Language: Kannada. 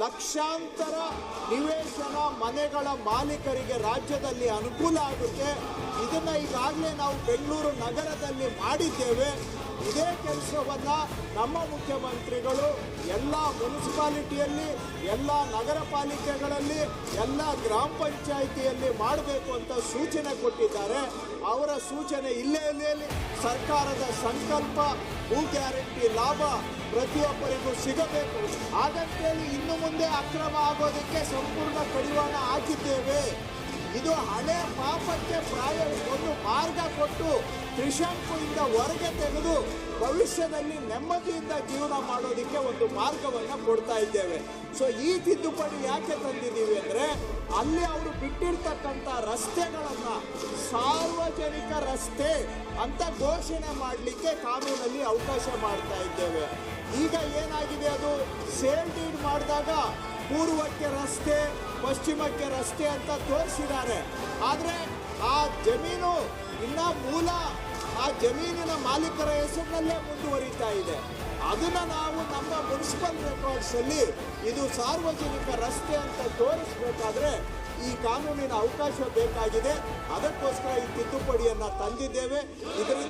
ಲಕ್ಷಾಂತರ ನಿವೇಶನ ಮನೆಗಳ ಮಾಲೀಕರಿಗೆ ರಾಜ್ಯದಲ್ಲಿ ಅನುಕೂಲ ಆಗುತ್ತೆ. ಇದನ್ನು ಈಗಾಗಲೇ ನಾವು ಬೆಂಗಳೂರು ನಗರದಲ್ಲಿ ಮಾಡಿದ್ದೇವೆ. ಇದೇ ಕೆಲಸವನ್ನು ನಮ್ಮ ಮುಖ್ಯಮಂತ್ರಿಗಳು ಎಲ್ಲ ಮುನ್ಸಿಪಾಲಿಟಿಯಲ್ಲಿ, ಎಲ್ಲ ನಗರ ಪಾಲಿಕೆಗಳಲ್ಲಿ, ಎಲ್ಲ ಗ್ರಾಮ ಪಂಚಾಯಿತಿಯಲ್ಲಿ ಮಾಡಬೇಕು ಅಂತ ಸೂಚನೆ ಕೊಟ್ಟಿದ್ದಾರೆ. ಅವರ ಸೂಚನೆ ಇಲ್ಲೇ ಸರ್ಕಾರದ ಸಂಕಲ್ಪ ಭೂ ಗ್ಯಾರಂಟಿ ಲಾಭ ಪ್ರತಿಯೊಬ್ಬರಿಗೂ ಸಿಗಬೇಕು. ಹಾಗಂತೇಳಿ ಇನ್ನು ಮುಂದೆ ಅಕ್ರಮ ಆಗೋದಕ್ಕೆ ಸಂಪೂರ್ಣ ಕಡಿವಾಣ ಹಾಕಿದ್ದೇವೆ. ಇದು ಹಳೆ ಪಾಪಕ್ಕೆ ಒಂದು ಮಾರ್ಗ ಕೊಟ್ಟು ತ್ರಿಶಂಕುವಿಂದ ಹೊರಗೆ ತೆಗೆದು ಭವಿಷ್ಯದಲ್ಲಿ ನೆಮ್ಮದಿಯಿಂದ ಜೀವನ ಮಾಡೋದಕ್ಕೆ ಒಂದು ಮಾರ್ಗವನ್ನು ಕೊಡ್ತಾ ಇದ್ದೇವೆ. ಸೊ ಈ ತಿದ್ದುಪಡಿ ಯಾಕೆ ತಂದಿದ್ದೀವಿ ಅಂದರೆ, ಅಲ್ಲಿ ಅವರು ಬಿಟ್ಟಿರ್ತಕ್ಕಂಥ ರಸ್ತೆಗಳನ್ನು ಸಾರ್ವಜನಿಕ ರಸ್ತೆ ಅಂತ ಘೋಷಣೆ ಮಾಡಲಿಕ್ಕೆ ಕಾನೂನಲ್ಲಿ ಅವಕಾಶ ಮಾಡ್ತಾ ಇದ್ದೇವೆ. ಈಗ ಏನಾಗಿದೆ, ಅದು ಸೇಲ್ ಡೀಡ್ ಮಾಡಿದಾಗ ಪೂರ್ವಕ್ಕೆ ರಸ್ತೆ, ಪಶ್ಚಿಮಕ್ಕೆ ರಸ್ತೆ ಅಂತ ತೋರಿಸಿದ್ದಾರೆ. ಆದರೆ ಆ ಜಮೀನು ಇನ್ನು ಮೂಲ ಆ ಜಮೀನಿನ ಮಾಲೀಕರ ಹೆಸರಿನಲ್ಲೇ ಮುಂದುವರಿತಾ ಇದೆ. ಅದನ್ನು ನಾವು ನಮ್ಮ ಮುನ್ಸಿಪಲ್ ರೆಕಾರ್ಡ್ಸಲ್ಲಿ ಇದು ಸಾರ್ವಜನಿಕ ರಸ್ತೆ ಅಂತ ತೋರಿಸಬೇಕಾದ್ರೆ ಈ ಕಾನೂನಿನ ಅವಕಾಶ ಬೇಕಾಗಿದೆ. ಅದಕ್ಕೋಸ್ಕರ ಈ ತಿದ್ದುಪಡಿಯನ್ನು ತಂದಿದ್ದೇವೆ. ಇದರಿಂದ